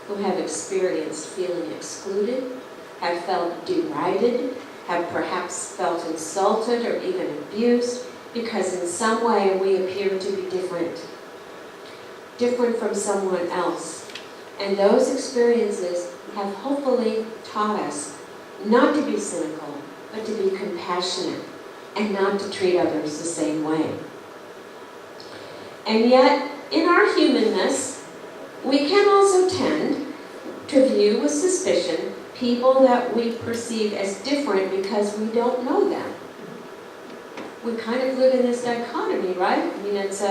who have experienced feeling excluded, have felt derided, have perhaps felt insulted or even abused because in some way we appear to be different from someone else. And those experiences have hopefully taught us not to be cynical, but to be compassionate and not to treat others the same way. And yet, in our humanness, we can also tend to view with suspicion people that we perceive as different because we don't know them. We kind of live in this dichotomy, right? I mean, it's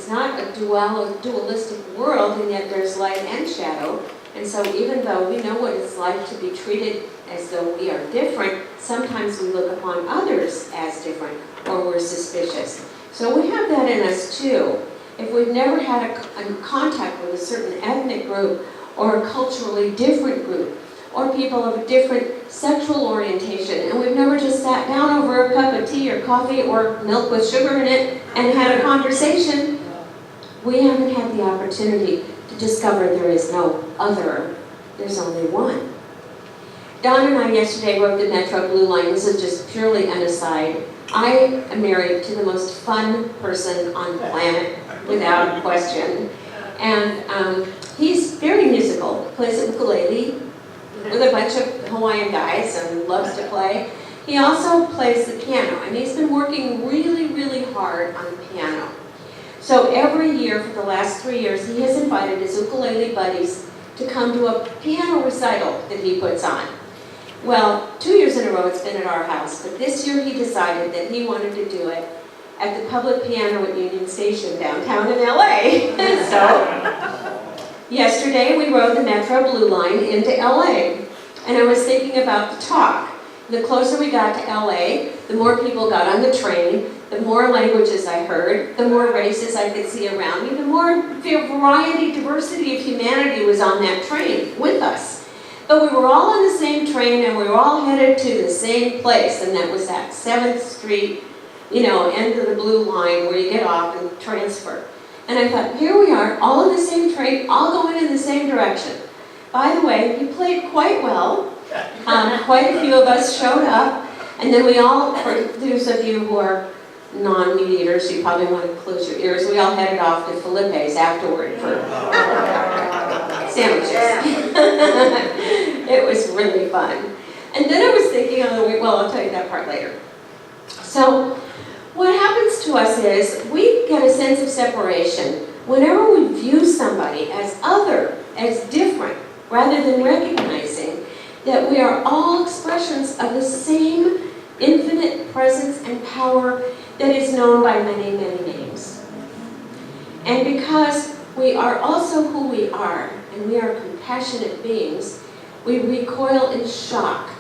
not a dualistic world, and yet there's light and shadow. And so even though we know what it's like to be treated as though we are different, sometimes we look upon others as different, or we're suspicious. So we have that in us too. If we've never had a contact with a certain ethnic group, or a culturally different group, or people of a different sexual orientation, and we've never just sat down over a cup of tea or coffee or milk with sugar in it and had a conversation, we haven't had the opportunity to discover there is no other. There's only one. Don and I yesterday rode the Metro Blue Line. This is just purely an aside. I am married to the most fun person on the planet, without question. And he's very musical, plays the ukulele with a bunch of Hawaiian guys and loves to play. He also plays the piano, and he's been working really, really hard on the piano. So every year for the last 3 years, he has invited his ukulele buddies to come to a piano recital that he puts on. Well, 2 years in a row it's been at our house, but this year he decided that he wanted to do it at the public piano at Union Station downtown in LA. So yesterday we rode the Metro Blue Line into LA, and I was thinking about the talk. The closer we got to LA, the more people got on the train, the more languages I heard, the more races I could see around me, the more variety, diversity of humanity was on that train with us. But we were all on the same train, and we were all headed to the same place, and that was that 7th Street, end of the blue line where you get off and transfer. And I thought, here we are, all on the same train, all going in the same direction. By the way, he played quite well. Quite a few of us showed up, and then we all, for those of you who are non-meat eaters, you probably want to close your ears, we all headed off to Felipe's afterward for sandwiches. It was really fun. And then I was thinking on the way, well, I'll tell you that part later. So what happens to us is we get a sense of separation whenever we view somebody as other, as different, rather than recognizing that we are all expressions of the same infinite presence and power that is known by many, many names. And because we are also who we are, and we are compassionate beings, we recoil in shock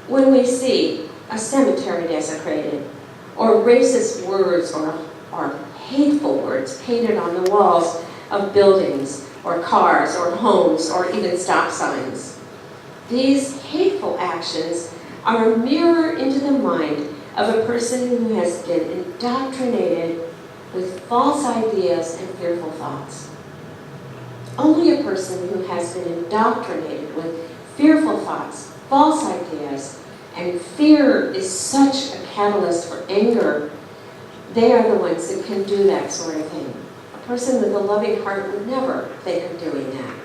when we see a cemetery desecrated, or racist words or hateful words painted on the walls of buildings, or cars, or homes, or even stop signs. These hateful actions are a mirror into the mind of a person who has been indoctrinated with false ideas and fearful thoughts. Only a person who has been indoctrinated with fearful thoughts, false ideas, and fear is such a catalyst for anger, they are the ones that can do that sort of thing. A person with a loving heart would never think of doing that.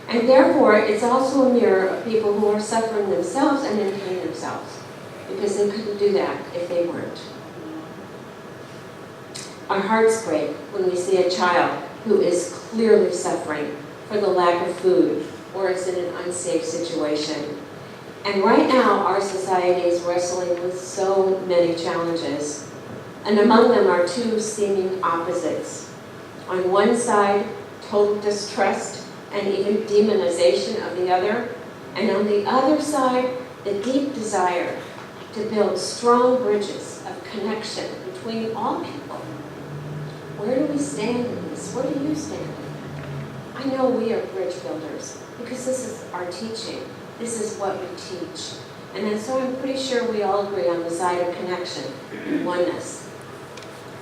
And therefore, it's also a mirror of people who are suffering themselves and in pain themselves, because they couldn't do that if they weren't. Our hearts break when we see a child who is clearly suffering for the lack of food or is in an unsafe situation. And right now, our society is wrestling with so many challenges. And among them are two seeming opposites. On one side, total distrust and even demonization of the other. And on the other side, the deep desire to build strong bridges of connection between all people. Where do we stand in this? Where do you stand? I know we are bridge builders because this is our teaching. This is what we teach. And so I'm pretty sure we all agree on the side of connection, oneness.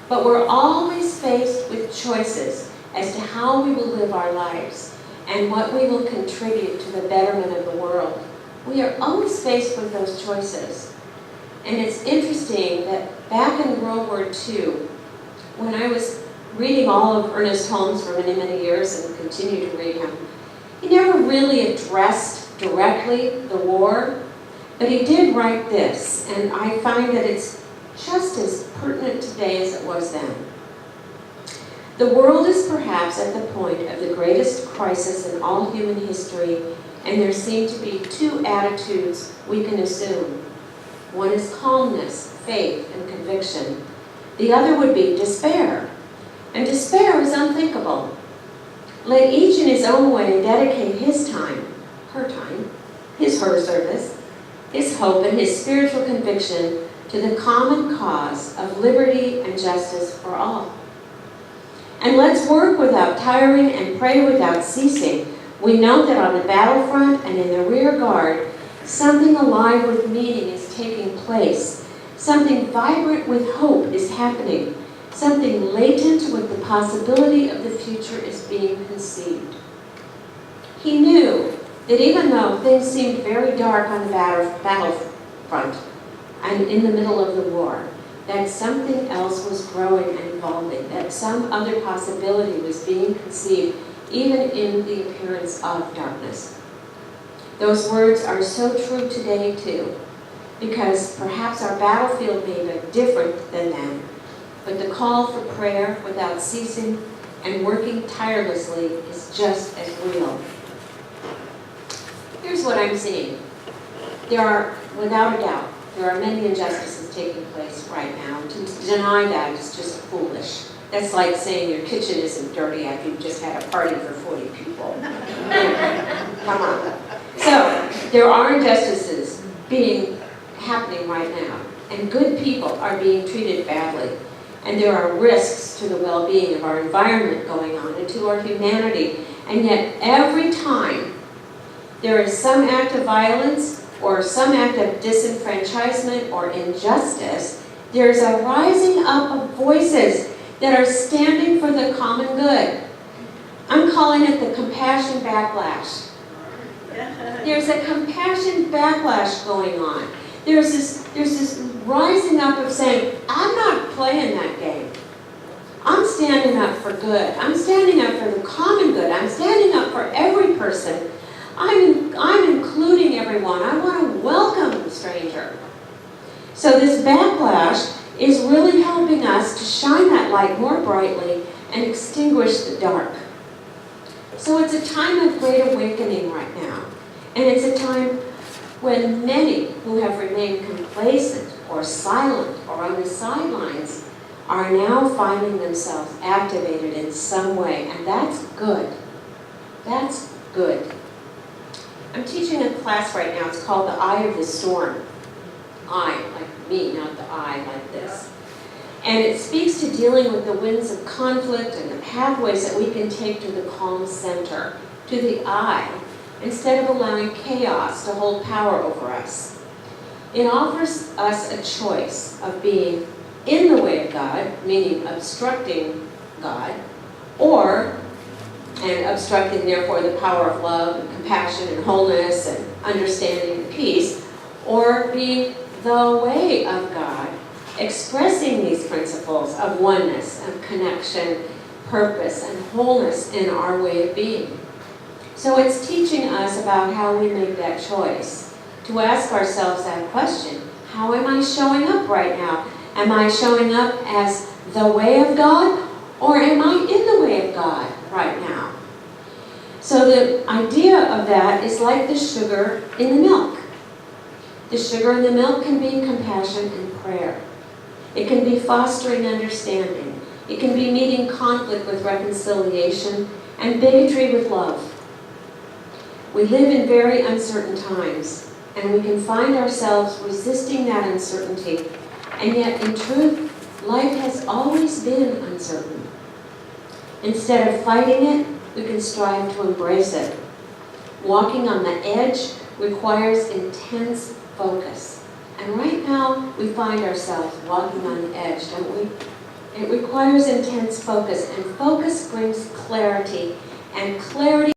But we're always faced with choices as to how we will live our lives. and what we will contribute to the betterment of the world. We are always faced with those choices. And it's interesting that back in World War II, when I was reading all of Ernest Holmes for many, many years and continue to read him, he never really addressed directly the war, but he did write this, and I find that it's just as pertinent today as it was then. The world is perhaps at the point of the greatest crisis in all human history, and there seem to be two attitudes we can assume. One is calmness, faith, and conviction. The other would be despair. And despair is unthinkable. Let each in his own way dedicate his time, her service, his hope, and his spiritual conviction to the common cause of liberty and justice for all. And let's work without tiring and pray without ceasing. We know that on the battlefront and in the rear guard, something alive with meaning is taking place. Something vibrant with hope is happening. Something latent with the possibility of the future is being conceived. He knew that even though things seemed very dark on the battlefront and in the middle of the war, that something else was growing and evolving, that some other possibility was being conceived, even in the appearance of darkness. Those words are so true today, too, because perhaps our battlefield may be different than then, but the call for prayer without ceasing and working tirelessly is just as real. Here's what I'm seeing. There are, without a doubt, there are many injustices taking place right now. To deny that is just foolish. That's like saying your kitchen isn't dirty after you just had a party for 40 people. Come on. So, there are injustices happening right now, and good people are being treated badly. And there are risks to the well-being of our environment going on and to our humanity. And yet, every time there is some act of violence or some act of disenfranchisement or injustice, there's a rising up of voices that are standing for the common good. I'm calling it the compassion backlash. There's a compassion backlash going on. There's this rising up of saying, I'm not playing that game. I'm standing up for good. I'm standing up for the common good. I'm standing up for every person. I'm including everyone. I want to welcome the stranger. So this backlash is really helping us to shine that light more brightly and extinguish the dark. So it's a time of great awakening right now. And it's a time when many who have remained complacent or silent or on the sidelines are now finding themselves activated in some way. And that's good. That's good. I'm teaching a class right now. It's called The Eye of the Storm. I, like me, not the I, like this. And it speaks to dealing with the winds of conflict and the pathways that we can take to the calm center, to the I, instead of allowing chaos to hold power over us. It offers us a choice of being in the way of God, meaning obstructing God, and obstructing, therefore, the power of love and compassion and wholeness and understanding and peace, or being the way of God, expressing these principles of oneness, of connection, purpose, and wholeness in our way of being. So it's teaching us about how we make that choice, to ask ourselves that question, how am I showing up right now? Am I showing up as the way of God, or am I in the way of God right now? So the idea of that is like the sugar in the milk. The sugar in the milk can be compassion and prayer. It can be fostering understanding. It can be meeting conflict with reconciliation and bigotry with love. We live in very uncertain times, and we can find ourselves resisting that uncertainty. And yet, in truth, life has always been uncertain. Instead of fighting it, we can strive to embrace it. Walking on the edge requires intense focus. And right now, we find ourselves walking on the edge, don't we? It requires intense focus, and focus brings clarity, and clarity